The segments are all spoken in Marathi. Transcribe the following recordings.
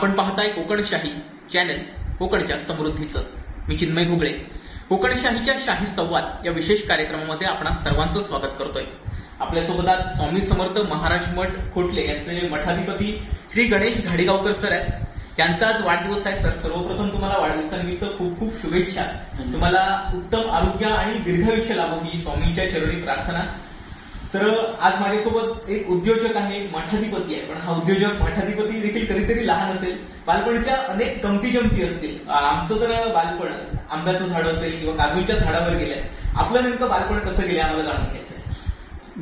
आपण पाहताय कोकणशाही चॅनल कोकणच्या समृद्धीचं. मी चिन्मय घुगळे. कोकणशाहीच्या शाही संवाद या विशेष कार्यक्रमामध्ये आपण सर्वांचं स्वागत करतोय. आपल्यासोबत आज स्वामी समर्थ महाराज मठ खोटले यांचे मठाधिपती श्री गणेश घाडीगावकर सर आहेत. त्यांचा आज वाढदिवस आहे. सर, सर्वप्रथम तुम्हाला वाढदिवसानिमित्त खूप खूप शुभेच्छा. तुम्हाला उत्तम आरोग्य आणि दीर्घायुष्य लाभो ही स्वामींच्या चरणी प्रार्थना. सर, आज माझ्यासोबत एक उद्योजक आहे, मठाधिपती आहे. पण हा उद्योजक मठाधिपती देखील कधीतरी लहान असेल. बालपणच्या अनेक गमती जमती असतील. आमचं तर बालपण आंब्याचं झाड असेल किंवा काजूच्या झाडावर गेलंय. आपलं नेमकं बालपण कसं गेलंय आम्हाला जाणून घ्यायचंय.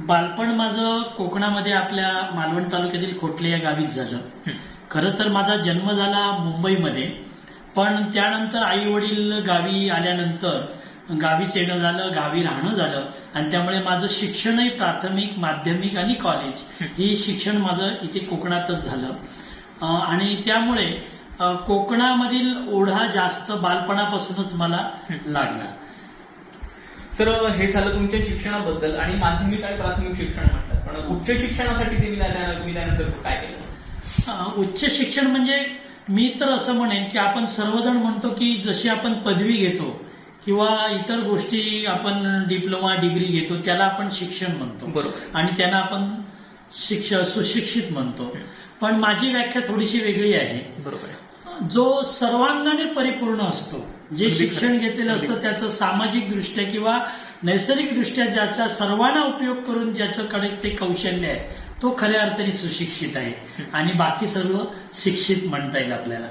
बालपण माझं कोकणामध्ये आपल्या मालवण तालुक्यातील खोटले या गावीच झालं. खरं तर माझा जन्म झाला मुंबईमध्ये, पण त्यानंतर आई वडील गावी आल्यानंतर गावीच येणं झालं, गावी राहणं झालं आणि त्यामुळे माझं शिक्षणही प्राथमिक, माध्यमिक आणि कॉलेज ही शिक्षण माझं इथे कोकणातच झालं. आणि त्यामुळे कोकणामधील ओढा जास्त बालपणापासूनच मला लागला. सर, हे झालं तुमच्या शिक्षणाबद्दल आणि माध्यमिक आणि प्राथमिक शिक्षण म्हटलं, पण उच्च शिक्षणासाठी तुम्ही त्यानंतर काय केलं? उच्च शिक्षण म्हणजे मी तर असं म्हणेन की आपण सर्वजण म्हणतो की जशी आपण पदवी घेतो किंवा इतर गोष्टी आपण डिप्लोमा डिग्री घेतो त्याला आपण शिक्षण म्हणतो. बरोबर. आणि त्यांना आपण सुशिक्षित म्हणतो. पण माझी व्याख्या थोडीशी वेगळी आहे. बरोबर. जो सर्वांगाने परिपूर्ण असतो, जे शिक्षण घेतलेलं असतं त्याचं सामाजिक दृष्ट्या किंवा नैसर्गिक दृष्ट्या ज्याचा सर्वांना उपयोग करून ज्याच्याकडे ते कौशल्य आहे तो खऱ्या अर्थाने सुशिक्षित आहे आणि बाकी सर्व शिक्षित म्हणता येईल आपल्याला.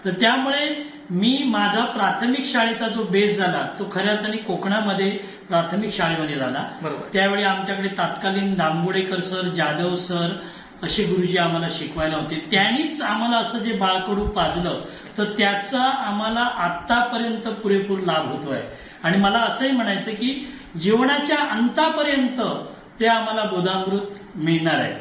तर त्यामुळे मी माझा प्राथमिक शाळेचा जो बेस झाला तो खऱ्या अर्थाने कोकणामध्ये प्राथमिक शाळेमध्ये झाला. त्यावेळी आमच्याकडे तत्कालीन दामगोडेकर सर, जाधव सर असे गुरुजी आम्हाला शिकवायला होते. त्यांनीच आम्हाला असं जे बाळकडू पाजलं तर त्याचा आम्हाला आतापर्यंत पुरेपूर लाभ होतोय. आणि मला असंही म्हणायचं की जीवनाच्या अंतापर्यंत ते आम्हाला बोधामृत मिळणार आहे.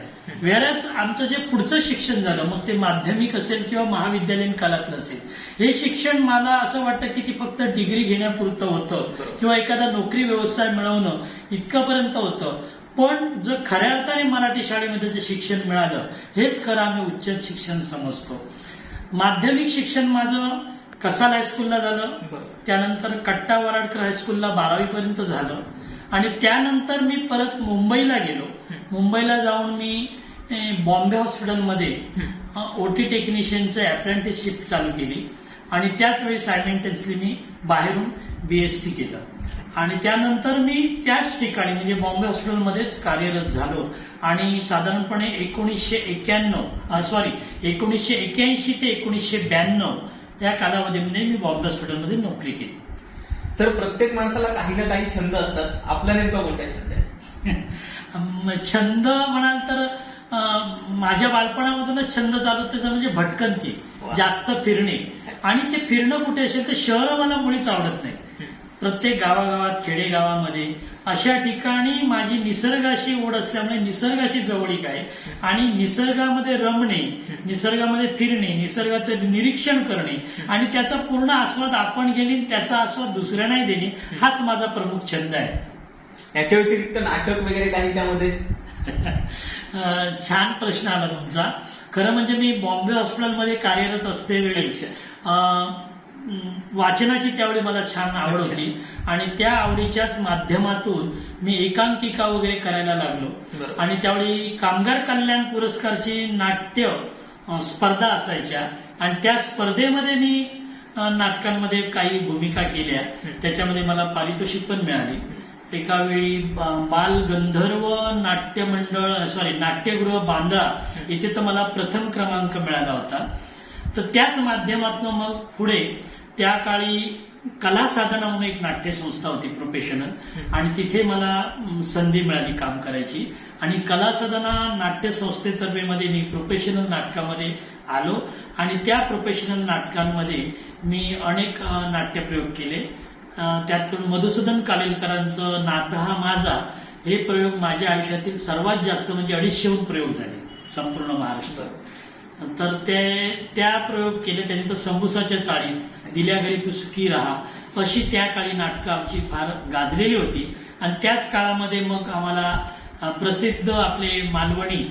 वेळच आमचं जे पुढचं शिक्षण झालं, मग ते माध्यमिक असेल किंवा महाविद्यालयीन काळातलं असेल, हे शिक्षण मला असं वाटतं की ती फक्त डिग्री घेण्यापुरतं होतं किंवा एखादा नोकरी व्यवसाय मिळवणं इतकंपर्यंत होतं. पण जर खऱ्या अर्थाने मराठी शाळेमध्ये जे शिक्षण मिळालं हेच खरं आम्ही उच्च शिक्षण समजतो. माध्यमिक शिक्षण माझं कसाल हायस्कूलला झालं, त्यानंतर कट्टा वराडकर हायस्कूलला 12वी पर्यंत झालं आणि त्यानंतर मी परत मुंबईला गेलो. मुंबईला जाऊन मी बॉम्बे हॉस्पिटलमध्ये ओटी टेक्निशियनचं अप्रेंटिसशिप चालू केली आणि त्याच वेळी सायमेंटेन्सली मी बाहेरून BSc केलं आणि त्यानंतर मी त्याच ठिकाणी म्हणजे बॉम्बे हॉस्पिटलमध्येच कार्यरत झालो आणि साधारणपणे 1981 ते 1992 या कालावधीमध्ये मी बॉम्बे हॉस्पिटलमध्ये नोकरी केली. सर, प्रत्येक माणसाला काही ना काही छंद असतात. आपला नेमका कोणता छंद आहे? छंद म्हणाल तर माझ्या बालपणामधूनच छंद चालू त्याचा म्हणजे भटकंती, जास्त फिरणे. आणि ते फिरणं कुठे असेल तर शहरं मला मुळीच आवडत नाही. प्रत्येक गावागावात, खेडेगावामध्ये अशा ठिकाणी माझी निसर्गाशी ओढ असल्यामुळे निसर्गाशी जवळीक आहे आणि निसर्गामध्ये रमणे, निसर्गामध्ये फिरणे, निसर्गाचं निरीक्षण करणे आणि त्याचा पूर्ण आस्वाद आपण घेणे, त्याचा आस्वाद दुसऱ्यांनाही देणे हाच माझा प्रमुख छंद आहे. याच्या व्यतिरिक्त नाटक वगैरे काही त्यामध्ये? छान प्रश्न आला तुमचा. खरं म्हणजे मी बॉम्बे हॉस्पिटलमध्ये कार्यरत असते वेळी वाचनाची त्यावेळी मला छान आवड होती आणि त्या आवडीच्याच माध्यमातून मी एकांकिका वगैरे करायला लागलो. आणि त्यावेळी कामगार कल्याण पुरस्कारची नाट्य स्पर्धा असायच्या आणि त्या स्पर्धेमध्ये मी नाटकांमध्ये काही भूमिका केल्या. त्याच्यामध्ये मला पारितोषिक पण मिळाली. एका वेळी बाल गंधर्व नाट्यगृह बांद्रा इथे तर मला प्रथम क्रमांक मिळाला होता. तर त्याच माध्यमातून मग पुढे त्या काळी कला साधना म्हणून एक नाट्यसंस्था होती प्रोफेशनल आणि तिथे मला संधी मिळाली काम करायची आणि कला साधना नाट्यसंस्थेतर्फे मध्ये मी प्रोफेशनल नाटकामध्ये आलो आणि त्या प्रोफेशनल नाटकांमध्ये मी अनेक नाट्यप्रयोग केले. त्यात मधुसूदन कालेलकरांचं नातं हा माझा हे प्रयोग माझ्या आयुष्यातील सर्वात जास्त म्हणजे 250 प्रयोग झाले संपूर्ण महाराष्ट्रात. तर त्या प्रयोग केले. त्यानंतर संबुसाच्या चाळीत, दिल्या घरी तू सुखी राहा अशी त्या काळी नाटकं आमची फार गाजलेली होती आणि त्याच काळामध्ये मग आम्हाला प्रसिद्ध आपले मालवणी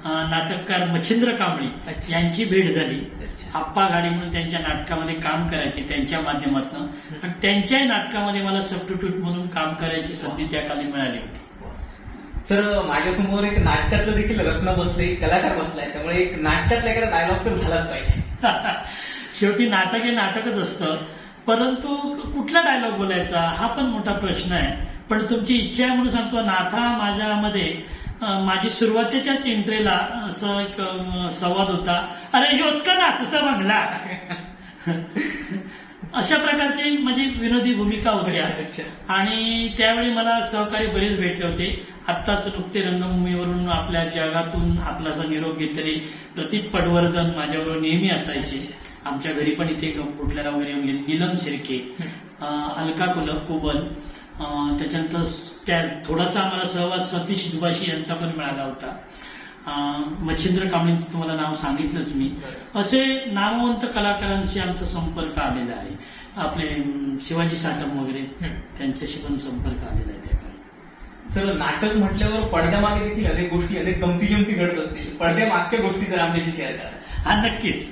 नाटककार मच्छिंद्र कांबळी यांची भेट झाली. आप्पा गाडी म्हणून त्यांच्या नाटकामध्ये काम करायचे त्यांच्या माध्यमातून, आणि त्यांच्याही नाटकामध्ये मला सबस्टिट्यूट म्हणून काम करायची संधी त्या काली मिळाली होती. सर माझ्यासमोर एक नाटकातलं देखील रत्न बसले, कलाकार बसलाय, त्यामुळे एक नाटकातला एखादा डायलॉग तर झालाच पाहिजे. शेवटी नाटक हे नाटकच असतं, परंतु कुठला डायलॉग बोलायचा हा पण मोठा प्रश्न आहे. पण तुमची इच्छा आहे म्हणून सांगतो, नाथा माझ्यामध्ये माझी सुरुवातीच्याच एंट्रीला असं एक संवाद होता, अरे ह्योच का नाथूचा बंगला. अशा प्रकारची माझी विनोदी भूमिका होत्या. आणि त्यावेळी मला सहकारी बरेच भेटले होते. आत्ताच नुकते रंगभूमीवरून आपल्या जगातून आपलासा निरोप घेतलेले प्रतीक पटवर्धन माझ्याबरोबर नेहमी असायचे. आमच्या घरी पण इथे कुठल्याला वगैरे येऊन गेले. नीलम शिर्के, अलका कुबल, त्याच्यानंतर त्या थोडासा आम्हाला सहवास सतीश दुभाषी यांचा पण मिळाला होता. मच्छिंद्र कांबळींचं तुम्हाला नाव सांगितलंच मी. असे नामवंत कलाकारांशी आमचा संपर्क आलेला आहे. आपले शिवाजी साटम वगैरे त्यांच्याशी पण संपर्क आलेला आहे त्या काळी. सर नाटक म्हटल्यावर पडद्यामागे देखील अनेक गोष्टी, अनेक गमती जमती घडत असतील. पडद्यामागच्या गोष्टी जर आमच्याशी शेअर करा. हा नक्कीच.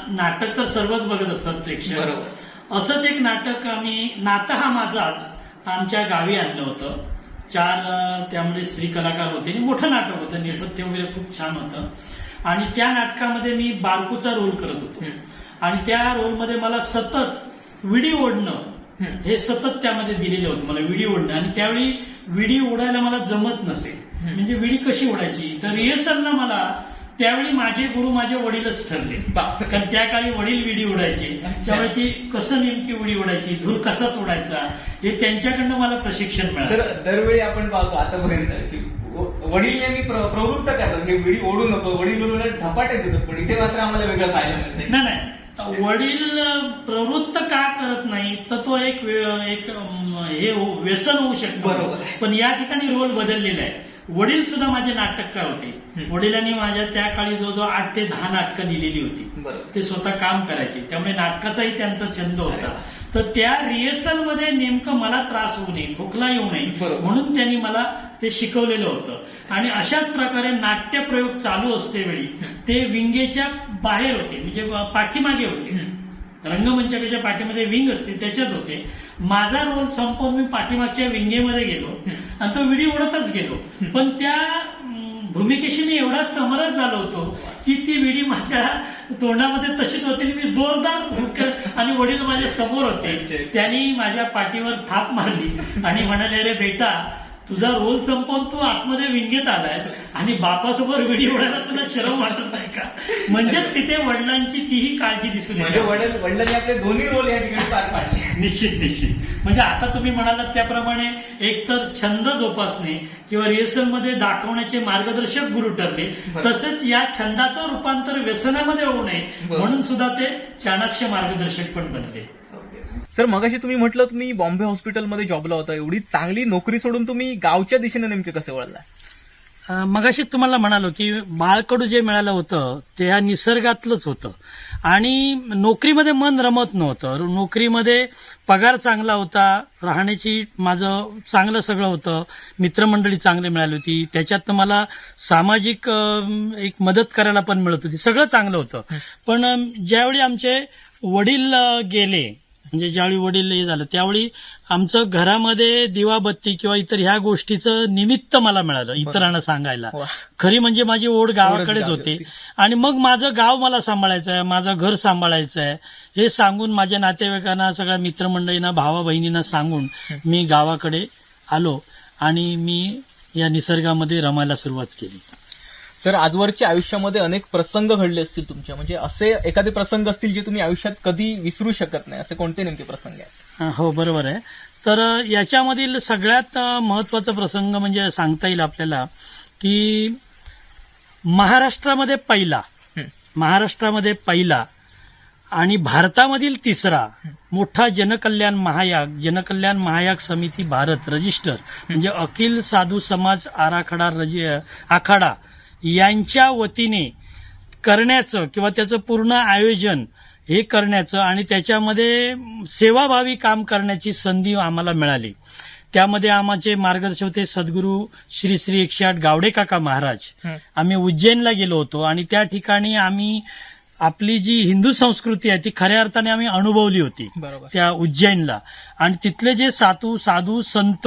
नाटक तर सर्वच बघत असतात प्रेक्षक. बरोबर. असंच एक नाटक आम्ही नाता हा माझाच आमच्या गावी आणलं होतं. 4 त्यामध्ये स्त्री कलाकार होते आणि मोठं नाटक होतं, नेपथ्य वगैरे खूप छान होतं. आणि त्या नाटकामध्ये मी बारकूचा रोल करत होतो. आणि त्या रोलमध्ये मला सतत विडी ओढणं हे सतत त्यामध्ये दिलेलं होतं, मला विडी ओढणं. आणि त्यावेळी विडी ओढायला मला जमत नसेल, म्हणजे विडी कशी ओढायची. तर रिहर्सलला मला त्यावेळी माझे गुरु माझे वडीलच ठरले, कारण त्या काळी वडील विडी ओढायचे. त्यामुळे ती कसं नेमकी विडी ओढायची, धूर कसा सोडायचा हे त्यांच्याकडनं मला प्रशिक्षण मिळालं. सर दरवेळी आपण पाहतो आतापर्यंत की वडील नेहमी प्रवृत्त करतात की विडी ओढू नको, वडील धपाटे देतात, पण इथे मात्र आम्हाला वेगळं पाहायला मिळतं. नाही, वडील प्रवृत्त का करत नाही तर तो एक हे व्यसन होऊ शकतं. बरोबर. पण या ठिकाणी रोल बदललेला आहे. वडील सुद्धा माझे नाटककार होते. वडिलांनी माझ्या त्या काळी जवळजवळ 8 ते 10 नाटकं लिहिलेली होती. ते स्वतः काम करायचे, त्यामुळे नाटकाचाही त्यांचा छंद होता. तर त्या रिहर्सलमध्ये नेमकं मला त्रास होऊ नये, खोकला येऊ नये म्हणून त्यांनी मला ते शिकवलेलं होतं. आणि अशाच प्रकारे नाट्यप्रयोग चालू असते वेळी ते विंगेच्या बाहेर होते, म्हणजे पाठीमागे होते. रंगमंचाच्या पाठीमध्ये विंग असते त्याच्यात होते. माझा रोल संपवून मी पाठीमागच्या विंगेमध्ये गेलो आणि तो विडी ओढतच गेलो. पण त्या भूमिकेशी मी एवढा समरस झालो होतो की ती विडी माझ्या तोंडामध्ये तशीच होती. मी जोरदार आणि वडील माझ्या समोर होते. त्यांनी माझ्या पाठीवर थाप मारली आणि म्हणाले, अरे बेटा तुझा रोल संपवून तू आतमध्ये विंगेत आलायस आणि बापासमोर विडी ओढायला तुला शरम वाटत नाही का. म्हणजे तिथे वडिलांची तीही काळजी दिसून येते. वडिलांनी आपले दोन्ही रोल या ठिकाणी पार पाडले. निश्चित. म्हणजे आता तुम्ही म्हणालात त्याप्रमाणे एकतर छंद जोपासणे किंवा रिहर्सलमध्ये दाखवण्याचे मार्गदर्शक गुरु ठरले, तसेच या छंदाचं रूपांतर व्यसनामध्ये होऊ नये म्हणून सुद्धा ते चाणाक्ष मार्गदर्शक पण बनले. सर मगाशी तुम्ही म्हटलं तुम्ही बॉम्बे हॉस्पिटलमध्ये जॉबला होता, एवढी चांगली नोकरी सोडून तुम्ही गावच्या दिशेने नेमके कसे वळला? मगाशी तुम्हाला म्हणालो की बाळकडू जे मिळालं होतं ते ह्या निसर्गातलंच होतं आणि नोकरीमध्ये मन रमत नव्हतं. नोकरीमध्ये पगार चांगला होता, राहण्याची माझं चांगलं सगळं होतं, मित्रमंडळी चांगली मिळाली होती, त्याच्यातनं मला सामाजिक एक मदत करायला पण मिळत होती, सगळं चांगलं होतं. पण ज्यावेळी आमचे वडील गेले, म्हणजे ज्यावेळी वडील हे झालं त्यावेळी आमचं घरामध्ये दिवाबत्ती किंवा इतर ह्या गोष्टीचं निमित्त मला मिळालं इतरांना सांगायला. खरी म्हणजे माझी ओढ गावाकडेच होती. आणि मग माझं गाव मला सांभाळायचं आहे, माझं घर सांभाळायचं आहे हे सांगून माझ्या नातेवाईकांना, सगळ्या मित्रमंडळींना, भावा बहिणींना सांगून मी गावाकडे आलो आणि मी या निसर्गामध्ये रमायला सुरुवात केली. सर आजवरच्या आयुष्यामध्ये अनेक प्रसंग घडले असतील तुमच्या, म्हणजे असे एखादे प्रसंग असतील जे तुम्ही आयुष्यात कधी विसरू शकत नाही, असे कोणते नेमके प्रसंग आहेत? हो बरोबर आहे. तर याच्यामधील सगळ्यात महत्वाचा प्रसंग म्हणजे सांगता येईल आपल्याला की महाराष्ट्रामध्ये पहिला आणि भारतामधील 3रा मोठा जनकल्याण महायाग समिती भारत रजिस्टर म्हणजे अखिल साधू समाज आखाडा यांच्या वतीने करण्याचं किंवा त्याचं पूर्ण आयोजन हे करण्याचं आणि त्याच्यामध्ये सेवाभावी काम करण्याची संधी आम्हाला मिळाली. त्यामध्ये आमचे मार्गदर्शक होते सद्गुरू श्री श्री 108 गावडे काका महाराज. आम्ही उज्जैनला गेलो होतो आणि त्या ठिकाणी आम्ही आपली जी हिंदू संस्कृती आहे ती खऱ्या अर्थाने आम्ही अनुभवली होती बरोबर. त्या उज्जैनला. आणि तिथले जे साधू संत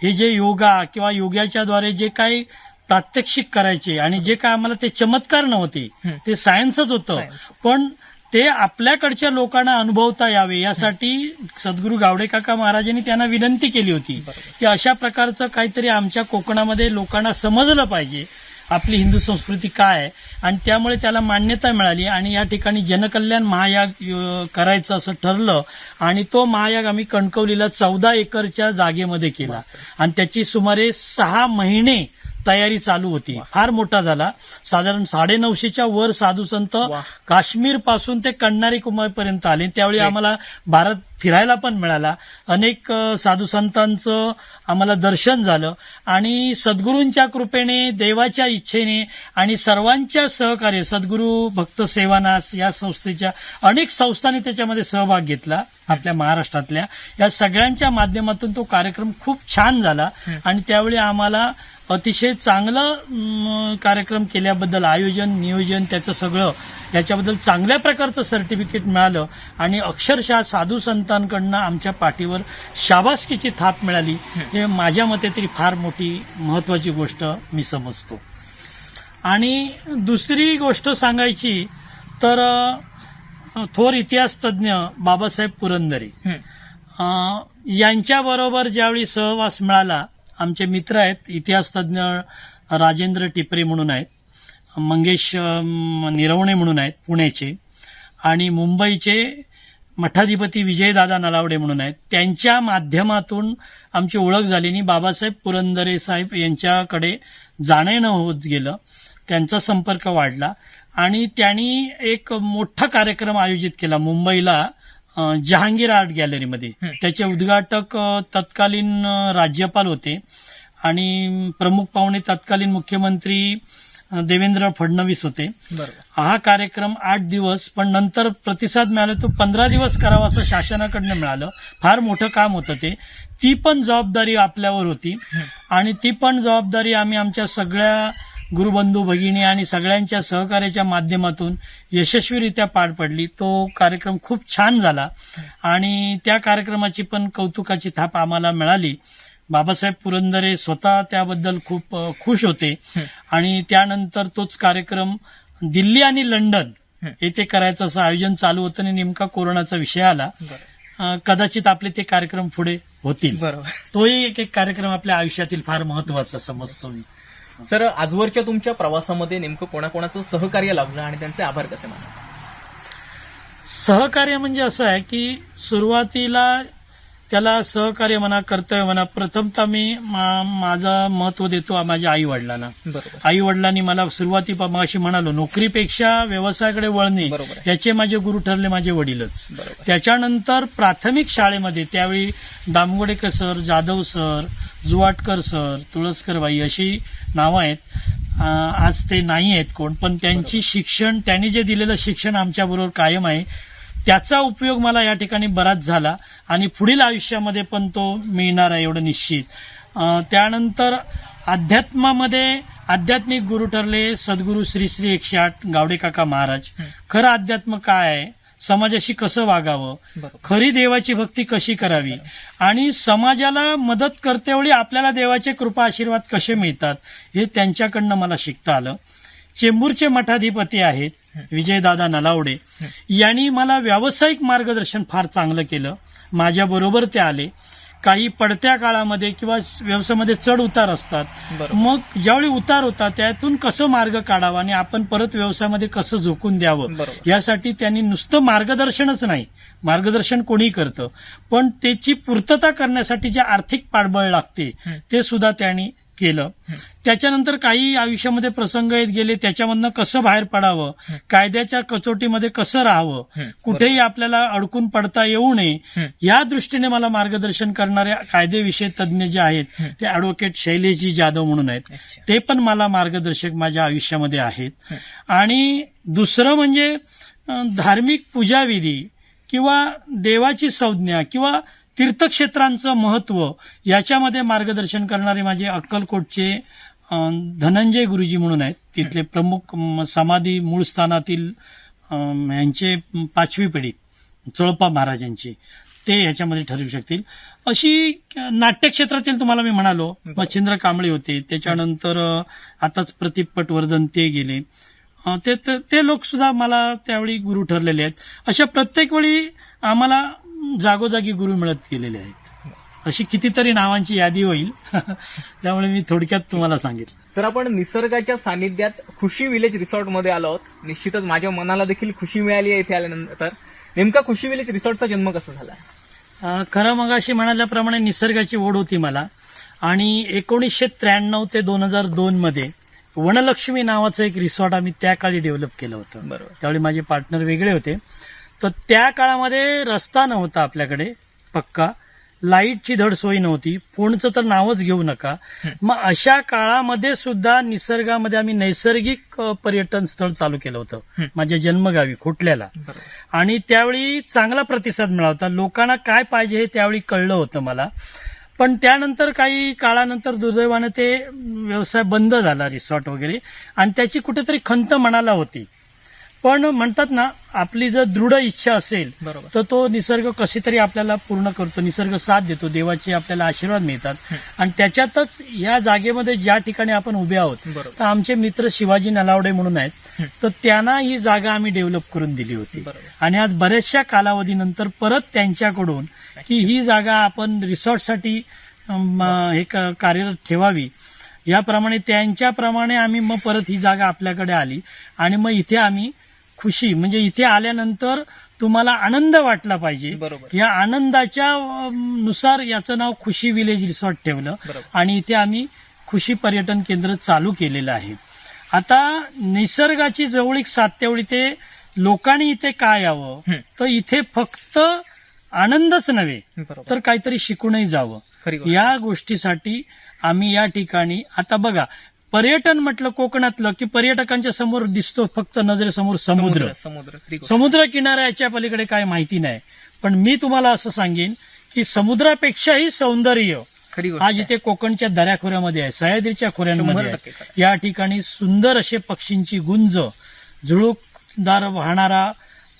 हे जे योगा किंवा योगाच्या द्वारे जे काही प्रात्यक्षिक करायचे आणि जे काय आम्हाला ते चमत्कार नव्हते, ते सायन्सच होतं, सायन्स. पण ते आपल्याकडच्या लोकांना अनुभवता यावे यासाठी सद्गुरू गावडे काका महाराजांनी त्यांना विनंती केली होती की अशा प्रकारचं काहीतरी आमच्या कोकणामध्ये लोकांना समजलं पाहिजे आपली हिंदू संस्कृती काय आहे. आणि त्यामुळे त्याला मान्यता मिळाली आणि या ठिकाणी जनकल्याण महायाग करायचं असं ठरलं. आणि तो महायाग आम्ही कणकवलीला 14 एकरच्या जागेमध्ये केला आणि त्याची सुमारे 6 महिने तयारी चालू होती. फार मोठा झाला. साधारण 950च्या वर साधू संत वा. काश्मीर पासून ते कन्याकुमारीपर्यंत आले. त्यावेळी आम्हाला भारत फिरायला पण मिळाला. अनेक साधू संतांचं आम्हाला दर्शन झालं आणि सद्गुरूंच्या कृपेने, देवाच्या इच्छेने आणि सर्वांच्या सहकार्य, सद्गुरू भक्त सेवानास या संस्थेच्या अनेक संस्थांनी त्याच्यामध्ये सहभाग घेतला आपल्या महाराष्ट्रातल्या. या सगळ्यांच्या माध्यमातून तो कार्यक्रम खूप छान झाला आणि त्यावेळी आम्हाला अतिशय चांगलं कार्यक्रम केल्याबद्दल, आयोजन नियोजन त्याचं सगळं याच्याबद्दल चांगल्या प्रकारचं सर्टिफिकेट मिळालं आणि अक्षरशः साधू संतांकडनं आमच्या पाठीवर शाबासकीची थाप मिळाली. हे माझ्या मते तरी फार मोठी महत्वाची गोष्ट मी समजतो. आणि दुसरी गोष्ट सांगायची तर थोर इतिहास तज्ज्ञ बाबासाहेब पुरंदरे यांच्याबरोबर ज्यावेळी सहवास मिळाला, आमचे मित्र आहेत, इतिहास तज्ज्ञ राजेंद्र टिपरे म्हणून आहेत, मंगेश निरवणे म्हणून आहेत पुण्याचे, आणि मुंबईचे मठाधिपती विजयदादा नलावडे म्हणून आहेत. त्यांच्या माध्यमातून आमची ओळख झाली आणि बाबासाहेब पुरंदरे साहेब यांच्याकडे जाणं येणं होत गेलं. त्यांचा संपर्क वाढला आणि त्यांनी एक मोठा कार्यक्रम आयोजित केला मुंबईला जहांगीर आर्ट गॅलरीमध्ये. त्याचे उद्घाटक तत्कालीन राज्यपाल होते आणि प्रमुख पाहुणे तत्कालीन मुख्यमंत्री देवेंद्र फडणवीस होते. हा कार्यक्रम 8 दिवस, पण नंतर प्रतिसाद मिळाला तो 15 दिवस करावा असं शासनाकडनं मिळालं. फार मोठं काम होतं ते. ती पण जबाबदारी आपल्यावर होती आणि ती पण जबाबदारी आम्ही आमच्या सगळ्या गुरुबंधू भगिनी आणि सगळ्यांच्या सहकार्याच्या माध्यमातून यशस्वीरित्या पार पडली. तो कार्यक्रम खूप छान झाला आणि त्या कार्यक्रमाची पण कौतुकाची थाप आम्हाला मिळाली. बाबासाहेब पुरंदरे स्वतः त्याबद्दल खूप खुश होते आणि त्यानंतर तोच कार्यक्रम दिल्ली आणि लंडन येथे करायचं असं आयोजन चालू होतं आणि नेमका कोरोनाचा विषय आला. कदाचित आपले ते कार्यक्रम पुढे होतील. तोही एक कार्यक्रम आपल्या आयुष्यातील फार महत्वाचा समजतो मी. सर, आजवरच्या तुमच्या प्रवासामध्ये नेमकं कोणाकोणाचं सहकार्य लाभलं आणि त्यांचे आभार कसे मानले? सहकार्य म्हणजे असं आहे की सुरुवातीला त्याला सहकार्य म्हणा, कर्तव्य म्हणा, प्रथमतः मी माझं महत्व देतो माझ्या आई वडिलांना. आई वडिलांनी मला सुरुवातीपासून अशी म्हणालो, नोकरीपेक्षा व्यवसायाकडे वळणे याचे माझे गुरु ठरले माझे वडीलच. त्याच्यानंतर प्राथमिक शाळेमध्ये त्यावेळी दामगोडेकर sir, Jadhav sir, Juvatkar sir, तुळसकरबाई अशी नावं आहेत. आज ते नाही आहेत कोण, पण त्यांची शिक्षण, त्यांनी जे दिलेलं शिक्षण आमच्याबरोबर कायम आहे. त्याचा उपयोग मला या ठिकाणी बराच झाला आणि पुढील आयुष्यामध्ये पण तो मिळणार आहे एवढं निश्चित. त्यानंतर अध्यात्मामध्ये आध्यात्मिक गुरु ठरले सद्गुरू श्री श्री 108 गावडे काका महाराज. खरं अध्यात्म काय आहे, समाजाशी कसं वागावं, खरी देवाची भक्ती कशी करावी आणि समाजाला मदत करतेवेळी आपल्याला देवाचे कृपा आशीर्वाद कसे मिळतात हे त्यांच्याकडनं मला शिकता आलं. चेंबूरचे मठाधिपती आहेत विजयदादा नलावडे, यांनी मला व्यावसायिक मार्गदर्शन फार चांगलं केलं. माझ्याबरोबर ते आले. काही पडत्या काळामध्ये किंवा व्यवसायामध्ये चढ उतार असतात, मग ज्यावेळी उतार होता त्यातून कसं मार्ग काढावा आणि आपण परत व्यवसायामध्ये कसं झोकून द्यावं यासाठी त्यांनी नुसतं मार्गदर्शनच नाही, मार्गदर्शन कोणी करतं, पण त्याची पूर्तता करण्यासाठी जे आर्थिक पाठबळ लागते ते सुद्धा त्यांनी केलं. त्याच्यानंतर काही आयुष्यामध्ये प्रसंग येत गेले, त्याच्यामधनं कसं बाहेर पडावं, कायद्याच्या कसोटीमध्ये कसं राहावं, कुठेही आपल्याला अडकून पडता येऊ नये या दृष्टीने मला मार्गदर्शन करणारे कायदेविषयी तज्ज्ञ जे आहेत ते ॲडव्होकेट शैलेशजी जाधव म्हणून आहेत. ते पण मला मार्गदर्शक माझ्या आयुष्यामध्ये आहेत. आणि दुसरं म्हणजे धार्मिक पूजाविधी किंवा देवाची संज्ञा किंवा तीर्थक्षेत्रांचं महत्व याच्यामध्ये मार्गदर्शन करणारे माझे अक्कलकोटचे धनंजय गुरुजी म्हणून आहेत. तिथले प्रमुख समाधी मूळ स्थानातील यांचे 5वी पिढी चोळप्पा महाराजांची, ते ह्याच्यामध्ये ठरवू शकतील. अशी नाट्यक्षेत्रातील तुम्हाला मी म्हणालो मच्छिंद्र कांबळे होते, त्याच्यानंतर आताच प्रदीप पटवर्धन ते गेले, ते लोक सुद्धा मला त्यावेळी गुरु ठरलेले आहेत. अशा प्रत्येक वेळी आम्हाला जागोजागी गुरु मिळत गेलेले आहेत. अशी कितीतरी नावांची यादी होईल त्यामुळे मी थोडक्यात तुम्हाला सांगितलं. सर, आपण निसर्गाच्या सानिध्यात खुशी विलेज रिसॉर्टमध्ये आलो आहोत. निश्चितच माझ्या मनाला देखील खुशी मिळाली आहे इथे आल्यानंतर. नेमका खुशी विलेज रिसॉर्टचा जन्म कसा झाला? खरं मग अशी म्हणाल्याप्रमाणे निसर्गाची ओढ होती मला, आणि 1993 ते 2002 मध्ये वनलक्ष्मी नावाचं एक रिसॉर्ट आम्ही त्या काळी डेव्हलप केलं होतं. बरोबर. त्यावेळी माझे पार्टनर वेगळे होते. तर त्या काळामध्ये रस्ता नव्हता आपल्याकडे पक्का, लाईटची धड सोय नव्हती, फोनचं तर नावच घेऊ नका. मग अशा काळामध्ये सुद्धा निसर्गामध्ये आम्ही नैसर्गिक पर्यटन स्थळ चालू केलं होतं माझ्या जन्मगावी खोटल्याला. आणि त्यावेळी चांगला प्रतिसाद मिळाला होता. लोकांना काय पाहिजे हे त्यावेळी कळलं होतं मला. पण त्यानंतर काही काळानंतर दुर्दैवानं ते व्यवसाय बंद झाला, रिसॉर्ट वगैरे, आणि त्याची कुठेतरी खंत मनाला होती. पण म्हणतात ना, आपली जर दृढ इच्छा असेल तर तो निसर्ग कशी तरी आपल्याला पूर्ण करतो, निसर्ग साथ देतो, देवाचे आपल्याला आशीर्वाद मिळतात. आणि त्याच्यातच या जागेमध्ये ज्या ठिकाणी आपण उभे आहोत, तर आमचे मित्र शिवाजी नलावडे म्हणून आहेत, तर त्यांना ही जागा आम्ही डेव्हलप करून दिली होती. आणि आज बऱ्याचशा कालावधीनंतर परत त्यांच्याकडून की ही जागा आपण रिसॉर्टसाठी हे कार्यरत ठेवावी, याप्रमाणे त्यांच्याप्रमाणे आम्ही मग परत ही जागा आपल्याकडे आली. आणि मग इथे आम्ही खुशी, म्हणजे इथे आल्यानंतर तुम्हाला आनंद वाटला पाहिजे, या आनंदाच्या नुसार याचं नाव खुशी विलेज रिसॉर्ट ठेवलं. आणि इथे आम्ही खुशी पर्यटन केंद्र चालू केलेलं आहे. आता निसर्गाची जवळीक साधतेवेळी ते लोकांनी इथे काय यावं, तर इथे फक्त आनंदच नव्हे तर काहीतरी शिकूनही जावं, या गोष्टीसाठी आम्ही या ठिकाणी, आता बघा, पर्यटन म्हटलं कोकणातलं की पर्यटकांच्या समोर दिसतो फक्त नजरेसमोर समुद्र, समुद्र किनाऱ्याच्या पलीकडे काय माहिती नाही. पण मी तुम्हाला असं सांगेन की समुद्रापेक्षाही सौंदर्य आज इथे कोकणच्या दऱ्याखोऱ्यामध्ये आहे, सह्याद्रीच्या खोऱ्यांमध्ये आहे. या ठिकाणी सुंदर असे पक्षींची गुंज, झुळूकदार वाहणारा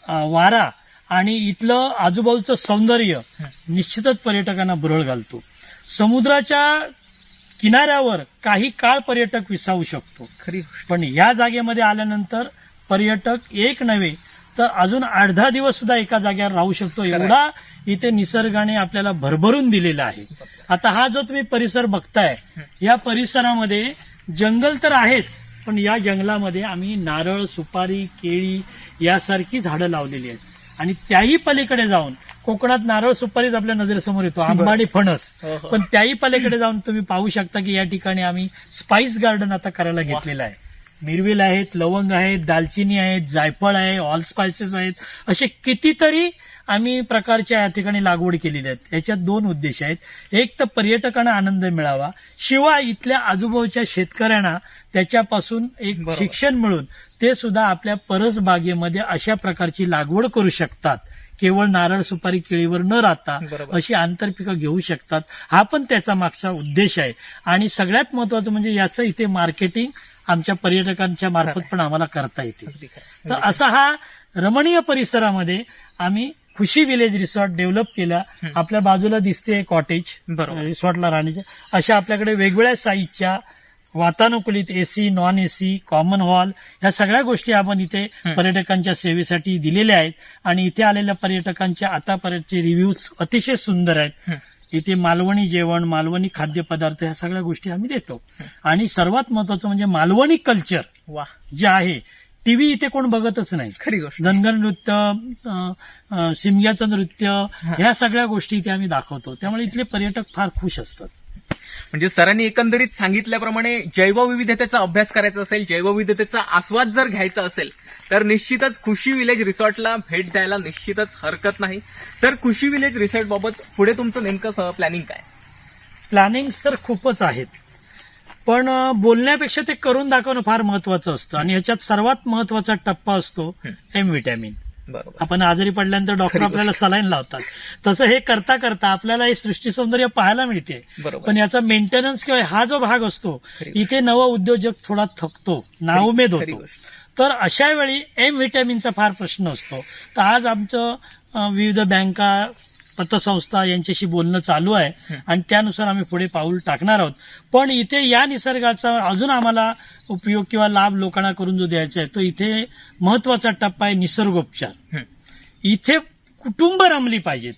वारा आणि इथलं आजूबाजूचं सौंदर्य निश्चितच पर्यटकांना भुरळ घालतो. समुद्राच्या किनाऱ्यावर काही काळ पर्यटक विसावू शकतो, पण या जागेमध्ये आल्यानंतर पर्यटक एक नव्हे तर अजून 8-10 दिवस सुद्धा एका जागेवर राहू शकतो, एवढा इथे निसर्गाने आपल्याला भरभरून दिलेला आहे. आता हा जो तुम्ही परिसर बघताय, या परिसरामध्ये जंगल तर आहेच, पण या जंगलामध्ये आम्ही नारळ, सुपारी, केळी यासारखी झाडं लावलेली आहेत. आणि त्याही पलीकडे जाऊन, कोकणात नारळ सुपारीच आपल्या नजरेसमोर येतो, आंबाडी, फणस, पण त्याही पलीकडे जाऊन तुम्ही पाहू शकता की या ठिकाणी आम्ही स्पाइस गार्डन आता करायला घेतलेलं आहे. मिरवेल आहेत, लवंग आहेत, दालचिनी आहेत, जायफळ आहे, ऑल स्पायसेस आहेत, असे कितीतरी आम्ही प्रकारच्या या ठिकाणी लागवड केलेल्या आहेत. याच्यात 2 उद्देश आहेत. एक तर पर्यटकांना आनंद मिळावा, शिवाय इथल्या आजूबाजूच्या शेतकऱ्यांना त्याच्यापासून एक शिक्षण मिळून ते सुद्धा आपल्या परसबागेमध्ये अशा प्रकारची लागवड करू शकतात, केवळ नारळ, सुपारी, केळीवर न राहता अशी आंतरपिकं घेऊ शकतात. हा पण त्याचा मागचा उद्देश आहे. आणि सगळ्यात महत्वाचं म्हणजे याचं इथे मार्केटिंग आमच्या पर्यटकांच्या मार्फत पण आम्हाला करता येते. तर असा हा रमणीय परिसरामध्ये आम्ही खुशी विलेज रिसॉर्ट डेव्हलप केला. आपल्या बाजूला दिसते कॉटेज, रिसॉर्टला राहण्याच्या, अशा आपल्याकडे वेगवेगळ्या साईजच्या वातानुकूलित AC, non AC, common hall, या सगळ्या गोष्टी आपण इथे पर्यटकांच्या सेवेसाठी दिलेल्या आहेत. आणि इथे आलेल्या पर्यटकांच्या आतापर्यंतचे रिव्ह्यूज अतिशय सुंदर आहेत. इथे मालवणी जेवण, मालवणी खाद्यपदार्थ, ह्या सगळ्या गोष्टी आम्ही देतो. आणि सर्वात महत्वाचं म्हणजे मालवणी कल्चर जे आहे, टीव्ही इथे कोण बघतच नाही. खरी गोष्ट, धनगर नृत्य, शिमग्याचं नृत्य, ह्या सगळ्या गोष्टी इथे आम्ही दाखवतो. त्यामुळे इथले पर्यटक फार खुश असतात. म्हणजे सरांनी एकंदरीत सांगितल्याप्रमाणे जैवविविधतेचा अभ्यास करायचा असेल, जैवविविधतेचा आस्वाद जर घ्यायचा असेल तर निश्चितच खुशी विलेज रिसॉर्टला भेट द्यायला निश्चितच हरकत नाही. सर, खुशी विलेज रिसॉर्ट बाबत पुढे तुमचं नेमकं प्लॅनिंग काय? प्लॅनिंग्स तर खूपच आहेत, पण बोलण्यापेक्षा ते करून दाखवणं फार महत्वाचं असतं. आणि ह्याच्यात सर्वात महत्वाचा टप्पा असतो एम व्हिटॅमिन. बरोबर. आपण आजारी पडल्यानंतर डॉक्टर खरी आपल्याला सलाईन लावतात. तसं हे करता करता आपल्याला हे सृष्टी सौंदर्य पाहायला मिळते. बरोबर. पण याचा मेंटेनन्स किंवा हा जो भाग असतो खरी इथे नव उद्योजक थोडा थकतो, नाउमेद खरी होतो. गोष्ट. तर अशा वेळी एम व्हिटॅमिनचा फार प्रश्न असतो. तर आज आमचं विविध बँका, पतसंस्था यांच्याशी बोलणं चालू आहे आणि त्यानुसार आम्ही पुढे पाऊल टाकणार आहोत. पण इथे या निसर्गाचा अजून आम्हाला उपयोग किंवा लाभ लोकांना करून जो द्यायचा आहे तो इथे महत्वाचा टप्पा आहे निसर्गोपचार. इथे कुटुंब रमली पाहिजेत.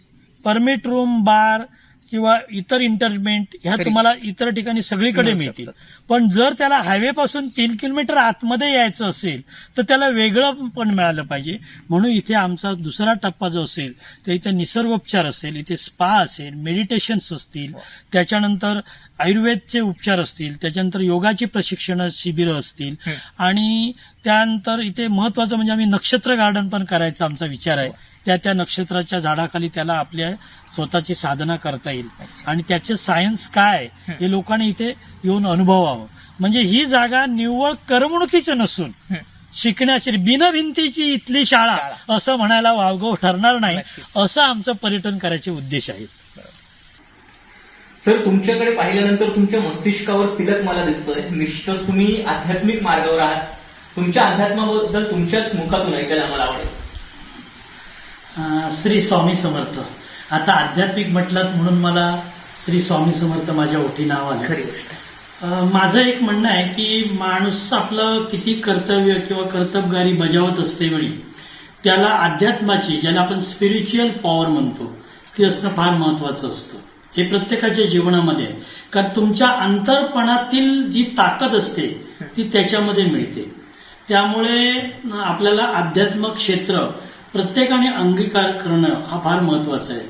परमिट रूम, बार किंवा इतर इंटरमेंट ह्या खरी. तुम्हाला इतर ठिकाणी सगळीकडे मिळू मिळतील. पण जर त्याला हायवे पासून 3 किलोमीटर आतमध्ये यायचं असेल तर त्याला वेगळं पण मिळालं पाहिजे. म्हणून इथे आमचा दुसरा टप्पा जो असेल तर इथे निसर्गोपचार असेल, इथे स्पा असेल, मेडिटेशन्स असतील, त्याच्यानंतर आयुर्वेदचे उपचार असतील, त्याच्यानंतर योगाची प्रशिक्षण शिबिरं असतील आणि त्यानंतर इथे महत्वाचं म्हणजे आम्ही नक्षत्र गार्डन पण करायचा आमचा विचार आहे. त्या नक्षत्राच्या झाडाखाली त्याला आपल्या स्वतःची साधना करता येईल आणि त्याचे सायन्स काय हे लोकांनी इथे येऊन अनुभवावं. म्हणजे ही जागा निव्वळ करमणुकीचं नसून शिकण्याची, बिनभिंतीची इथली शाळा असं म्हणायला वावगं ठरणार नाही. असं आमचं पर्यटन करायचे उद्देश आहे. सर, तुमच्याकडे पाहिल्यानंतर तुमच्या मस्तिष्कावर तिलक मला दिसतोय. निश्चितच तुम्ही आध्यात्मिक मार्गावर आहात. तुमच्या अध्यात्माबद्दल तुमच्याच मुखातून ऐकायला मला आवडेल. श्री स्वामी समर्थ. आता आध्यात्मिक म्हटलात म्हणून मला श्री स्वामी समर्थ माझ्या ओठी नाव आलं. खरी गोष्ट आहे. माझं एक म्हणणं आहे की माणूस आपलं किती कर्तव्य किंवा कर्तबगारी बजावत असते वेळी त्याला अध्यात्माची, ज्याला आपण स्पिरिच्युअल पॉवर म्हणतो, ती असणं फार महत्वाचं असतं. हे प्रत्येकाच्या जीवनामध्ये आहे. कारण तुमच्या अंतर्पणातील जी ताकद असते ती त्याच्यामध्ये मिळते. त्यामुळे आपल्याला अध्यात्म क्षेत्र प्रत्येकाने अंगीकार करणं हा फार महत्वाचा आहे.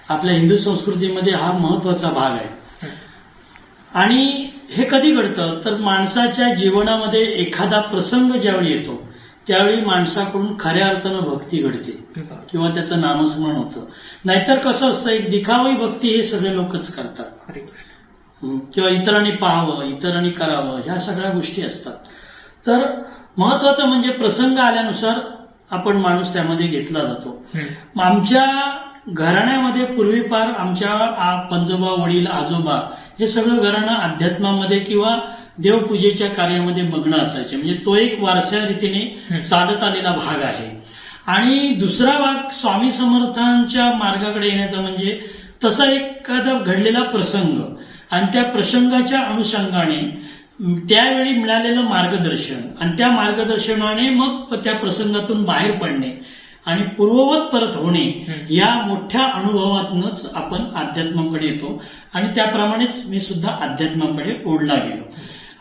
आपल्या हिंदू संस्कृतीमध्ये हा महत्वाचा भाग आहे. आणि हे कधी घडतं तर माणसाच्या जीवनामध्ये एखादा प्रसंग ज्यावेळी येतो त्यावेळी माणसाकडून खऱ्या अर्थानं भक्ती घडते किंवा त्याचं नामस्मरण होतं. नाहीतर कसं असतं, एक दिखावी भक्ती हे सगळे लोकच करतात. खरी गोष्ट. किंवा इतरांनी पाहावं, इतरांनी करावं, ह्या सगळ्या गोष्टी असतात. तर महत्वाचं म्हणजे प्रसंग आल्यानुसार आपण माणूस त्यामध्ये घेतला जातो. आमच्या घराण्यामध्ये पूर्वीपार आमच्या पंजोबा, वडील, आजोबा हे सगळं घराणं अध्यात्मामध्ये किंवा देवपूजेच्या कार्यामध्ये मग्न असायचे. म्हणजे तो एक वारसा रीतीने चालत आलेला भाग आहे. आणि दुसरा भाग स्वामी समर्थांच्या मार्गाकडे येण्याचा म्हणजे तसा एखादा घडलेला प्रसंग आणि त्या प्रसंगाच्या अनुषंगाने त्यावेळी मिळालेलं मार्गदर्शन आणि त्या मार्गदर्शनाने मग त्या प्रसंगातून बाहेर पडणे आणि पूर्ववत परत होणे, या मोठ्या अनुभवातूनच आपण अध्यात्माकडे येतो. आणि त्याप्रमाणेच मी सुद्धा अध्यात्माकडे ओढला गेलो.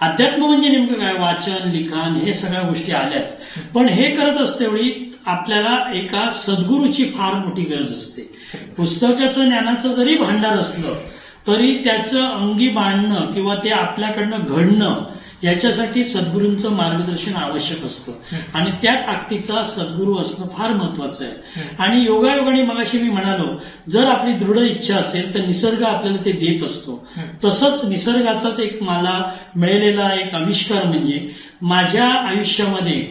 अध्यात्म म्हणजे नेमकं काय, वाचन, लिखाण हे सगळ्या गोष्टी आल्याच. पण हे करत असतेवेळी आपल्याला एका सद्गुरूची फार मोठी गरज असते. पुस्तकाचं ज्ञानाचं जरी भांडार असलं तरी त्याचं अंगी बांधणं किंवा ते आपल्याकडनं घडणं याच्यासाठी सद्गुरूंचं मार्गदर्शन आवश्यक असतं. आणि त्या ताकदीचा सद्गुरू असणं फार महत्वाचं आहे. आणि योगायोगाने मगाशी मी म्हणालो, जर आपली दृढ इच्छा असेल तर निसर्ग आपल्याला ते देत असतो. तसंच निसर्गाचाच एक मला मिळालेला एक आविष्कार म्हणजे माझ्या आयुष्यामध्ये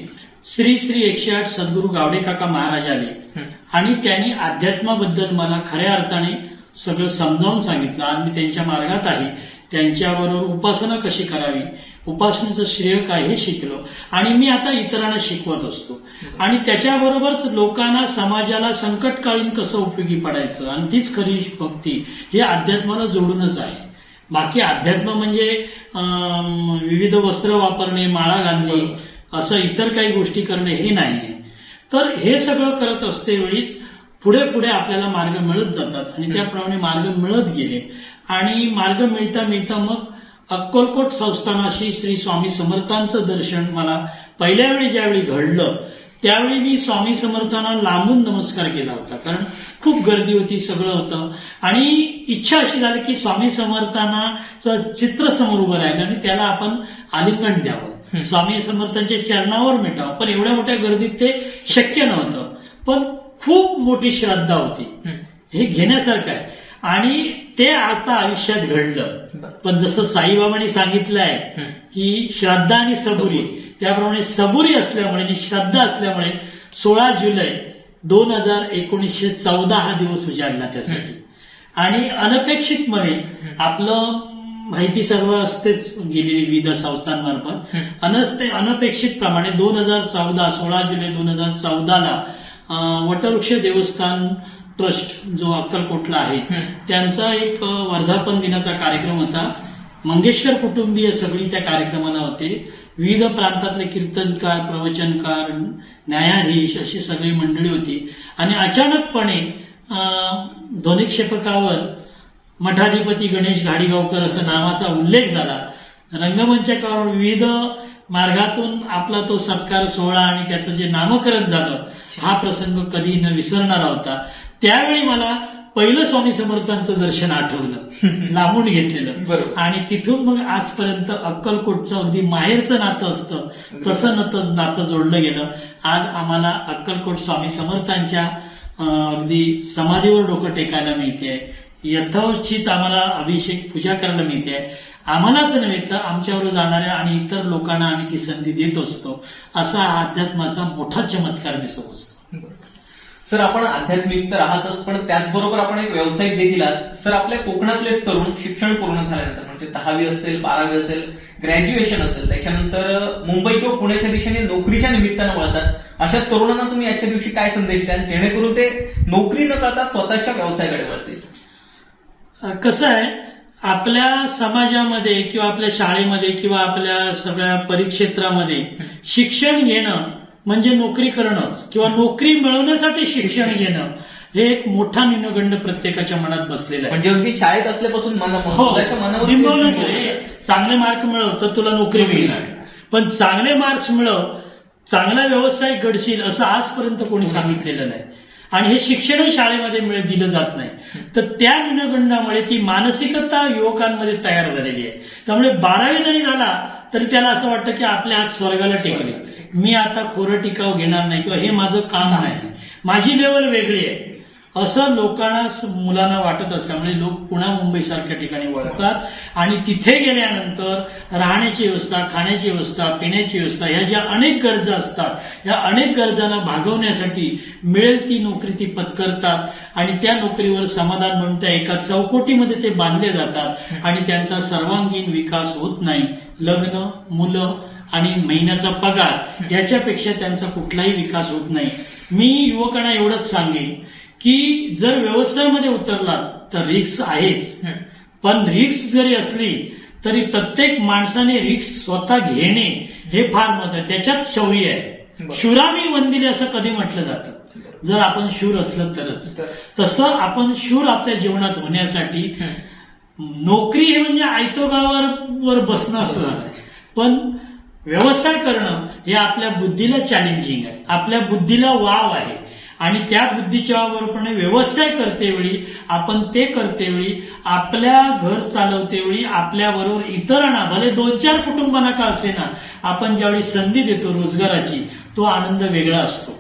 श्री 108 सद्गुरू गावडे काका महाराज आले आणि त्यांनी अध्यात्माबद्दल मला खऱ्या अर्थाने सगळं समजावून सांगितलं. आज मी त्यांच्या मार्गात आहे. त्यांच्याबरोबर उपासना कशी करावी, उपासनेचं श्रेय काय हे शिकलो आणि मी आता इतरांना शिकवत असतो. आणि त्याच्याबरोबरच लोकांना, समाजाला संकटकालीन कसं उपयोगी पडायचं आणि तीच खरी भक्ती हे अध्यात्माला जोडूनच आहे. बाकी अध्यात्म म्हणजे विविध वस्त्र वापरणे, माळा घालणे, असं इतर काही गोष्टी करणे हे नाहीये. तर हे सगळं करत असते वेळीच पुढे पुढे आपल्याला मार्ग मिळत जातात आणि त्याप्रमाणे मार्ग मिळत गेले. आणि मार्ग मिळता मिळता मग अक्कलकोट संस्थानाशी श्री स्वामी समर्थांचं दर्शन मला पहिल्या वेळी ज्यावेळी घडलं त्यावेळी मी स्वामी समर्थांना लांबून नमस्कार केला होता. कारण खूप गर्दी होती, सगळं होतं आणि इच्छा अशी झाली की स्वामी समर्थांचं चित्र समोर उभं राहिलं आणि त्याला आपण आलिंगन द्यावं, स्वामी समर्थांच्या चरणावर मिटावं. पण एवढ्या मोठ्या गर्दीत ते शक्य नव्हतं. पण खूप मोठी श्रद्धा होती, हे घेण्यासारखं आहे. आणि ते आता आयुष्यात घडलं. पण जसं साईबाबांनी सांगितलं आहे की श्रद्धा आणि सबुरी, त्याप्रमाणे सबुरी असल्यामुळे आणि श्रद्धा असल्यामुळे 16 जुलै 2014 हा दिवस उजाडला त्यासाठी. आणि अनपेक्षितपणे आपलं माहिती सर्व असतेच गेलेली विविध संस्थांमार्फत. अनपेक्षित प्रमाणे 16 जुलै 2014 वटवृक्ष देवस्थान ट्रस्ट जो अक्कलकोटला आहे त्यांचा एक वर्धापन दिनाचा कार्यक्रम होता. मंगेशकर कुटुंबीय सगळी त्या कार्यक्रमाला होते. विविध प्रांतातले कीर्तनकार, प्रवचनकार, न्यायाधीश अशी सगळी मंडळी होती. आणि अचानकपणे ध्वनिक्षेपकावर मठाधिपती गणेश घाडीगावकर असं नावाचा उल्लेख झाला. रंगमंचावर विविध मार्गातून आपला तो सत्कार सोहळा आणि त्याचं जे नामकरण झालं हा प्रसंग कधी न विसरणारा होता. त्यावेळी मला पहिलं स्वामी समर्थांचं दर्शन आठवलं, लांबून घेतलेलं. आणि तिथून मग आजपर्यंत अक्कलकोटचं अगदी माहेरचं नातं असतं तसं नातं जोडलं गेलं. आज आम्हाला अक्कलकोट स्वामी समर्थांच्या अगदी समाधीवर डोकं टेकायला मिळते, यथोचित आम्हाला अभिषेक पूजा करायला मिळते. आम्हालाच नव्हे तर आमच्यावर जाणाऱ्या आणि इतर लोकांना आम्ही ती संधी देत असतो. असा अध्यात्माचा मोठा चमत्कार मी समजतो. सर, आपण आध्यात्मिक तर आहातच, पण त्याचबरोबर आपण एक व्यावसायिक देखील आहात. सर, आपल्या कोकणातलेच तरुण शिक्षण पूर्ण झाल्यानंतर म्हणजे 10वी असेल, 12वी असेल, ग्रॅज्युएशन असेल, त्याच्यानंतर मुंबई किंवा पुण्याच्या दिशेने नोकरीच्या निमित्तानं वळतात. अशा तरुणांना तुम्ही आजच्या दिवशी काय संदेश द्याल जेणेकरून ते नोकरी न करता स्वतःच्या व्यवसायाकडे वळतील? कसं आहे, आपल्या समाजामध्ये किंवा आपल्या शाळेमध्ये किंवा आपल्या सगळ्या परिक्षेत्रामध्ये शिक्षण घेणं म्हणजे नोकरी करणंच किंवा नोकरी मिळवण्यासाठी शिक्षण घेणं हे एक मोठा न्यूनगंड प्रत्येकाच्या मनात बसलेला आहे. म्हणजे अगदी शाळेत असल्यापासून मनावर चांगले मार्क मिळव तर तुला नोकरी मिळणार, पण चांगले मार्क्स मिळव, चांगला व्यवसाय घडशील असं आजपर्यंत कोणी सांगितलेलं नाही. आणि हे शिक्षणही शाळेमध्ये दिलं जात नाही. तर त्या न्यूनगंडामुळे ती मानसिकता युवकांमध्ये तयार झालेली आहे. त्यामुळे 12वी जरी झाला तरी त्याला असं वाटतं की आपल्या हात स्वर्गाला टेकले, मी आता खोरं टिकाव घेणार नाही किंवा हे माझं काम नाही, माझी लेवल वेगळी आहे असं मुलांना वाटत असल्यामुळे लोक पुणे मुंबई सारख्या ठिकाणी वळतात. आणि तिथे गेल्यानंतर राहण्याची व्यवस्था, खाण्याची व्यवस्था, पिण्याची व्यवस्था ह्या ज्या अनेक गरजा असतात या अनेक गरजांना भागवण्यासाठी मिळेल ती नोकरी ती पत्करतात. आणि त्या नोकरीवर समाधान म्हणून त्या एका चौकटीमध्ये ते बांधले जातात आणि त्यांचा सर्वांगीण विकास होत नाही. लग्न, मुलं आणि महिन्याचा पगार याच्यापेक्षा त्यांचा कुठलाही विकास होत नाही. मी युवकांना एवढंच सांगेन की जर व्यवसायामध्ये उतरलात तर रिस्क आहेच, पण रिस्क जरी असली तरी प्रत्येक माणसाने रिस्क स्वतः घेणे हे फार महत्त्वाचं आहे. त्याच्यात शौर्य आहे. शूरामी वंदिले असं कधी म्हटलं जातं. जर आपण शूर असलं तरच. तसं आपण शूर आपल्या जीवनात होण्यासाठी नोकरी हे म्हणजे आयतोगावर बसणं असं झालं, पण व्यवसाय करणं हे आपल्या बुद्धीला चॅलेंजिंग आहे, आपल्या बुद्धीला वाव आहे. आणि त्या बुद्धीच्या वापरपणे व्यवसाय करतेवेळी आपण ते करतेवेळी आपल्या घर चालवतेवेळी आपल्याबरोबर इतरांना भले 2-4 कुटुंबांना का असेना आपण ज्यावेळी संधी देतो रोजगाराची तो आनंद वेगळा असतो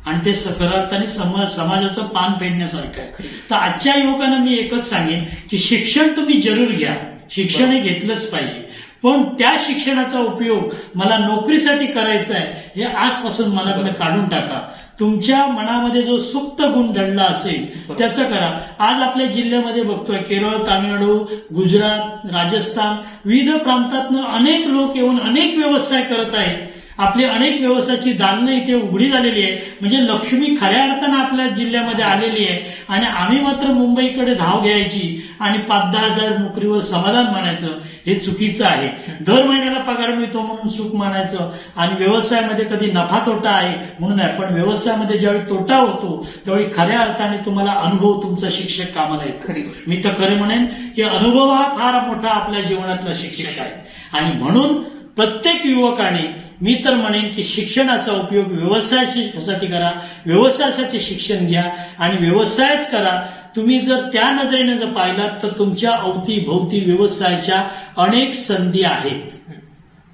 आणि ते सकारार्थाने समाजाचं पान फेडण्यासारखं आहे. तर आजच्या युवकांना मी एकच सांगेन की शिक्षण तुम्ही जरूर घ्या, शिक्षण हे घेतलंच पाहिजे, पण त्या शिक्षणाचा उपयोग मला नोकरीसाठी करायचा आहे हे आजपासून मनातनं काढून टाका. तुमच्या मनामध्ये जो सुप्त गुण दडला असेल त्याचं करा. आज आपल्या जिल्ह्यामध्ये बघतोय केरळ, तामिळनाडू, गुजरात, राजस्थान विविध प्रांतातनं अनेक लोक येऊन अनेक व्यवसाय करत आहेत. आपली अनेक व्यवसायाची दालनं इथे उघडी झालेली आहे. म्हणजे लक्ष्मी खऱ्या अर्थानं आपल्या जिल्ह्यामध्ये आलेली आहे. आणि आम्ही मात्र मुंबईकडे धाव घ्यायची आणि 5-10 हजार नोकरीवर समाधान मानायचं हे चुकीचं आहे. दर महिन्याला पगार मिळतो म्हणून सुख मानायचं आणि व्यवसायामध्ये कधी नफा तोटा आहे म्हणून आहे. पण व्यवसायामध्ये ज्यावेळी तोटा होतो त्यावेळी खऱ्या अर्थाने तुम्हाला अनुभव तुमचा शिक्षक कामाला येतो. मी तर खरं म्हणेन की अनुभव हा फार मोठा आपल्या जीवनातला शिक्षक आहे. आणि म्हणून प्रत्येक युवकाने मी तर म्हणेन की शिक्षणाचा उपयोग व्यवसायासाठी करा, व्यवसायासाठी शिक्षण घ्या आणि व्यवसायच करा. तुम्ही जर त्या नजरेने जर पाहिलात तर तुमच्या अवतीभोवती व्यवसायाच्या अनेक संधी आहेत.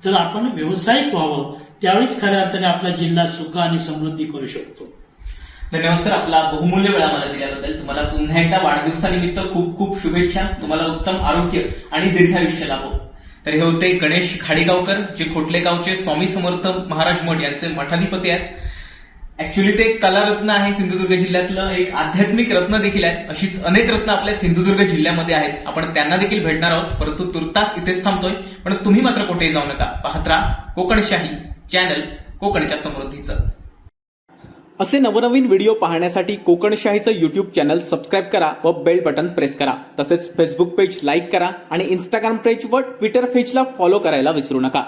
तर आपण व्यावसायिक व्हावं, त्यावेळीच खऱ्या अर्थाने आपला जिल्हा सुख आणि समृद्धी करू शकतो. धन्यवाद सर, आपला बहुमूल्य वेळा मला दिल्याबद्दल. तुम्हाला पुन्हा एकदा वाढदिवसानिमित्त खूप खूप शुभेच्छा. तुम्हाला उत्तम आरोग्य आणि दीर्घायुष्य लाभो. तर हे होते गणेश घाडीगावकर, जे खोटलेगावचे स्वामी समर्थ महाराज मठ यांचे मठाधिपती आहेत. ऍक्च्युली ते एक कलारत्न आहे, सिंधुदुर्ग जिल्ह्यातलं एक आध्यात्मिक रत्न देखील आहे. अशीच अनेक रत्न आपल्या सिंधुदुर्ग जिल्ह्यामध्ये आहेत. आपण त्यांना देखील भेटणार आहोत, परंतु तुर्तास इथेच थांबतोय. पण तुम्ही मात्र कुठेही जाऊ नका, पाहत राहा कोकणशाही चॅनल, कोकणच्या समृद्धीचं. असे नवनवीन व्हिडिओ पाहण्यासाठी कोकणशाहीचं युट्यूब चॅनल सबस्क्राईब करा व बेल बटन प्रेस करा. तसेच फेसबुक पेज लाईक करा आणि इंस्टाग्राम पेज व ट्विटर पेजला फॉलो करायला विसरू नका.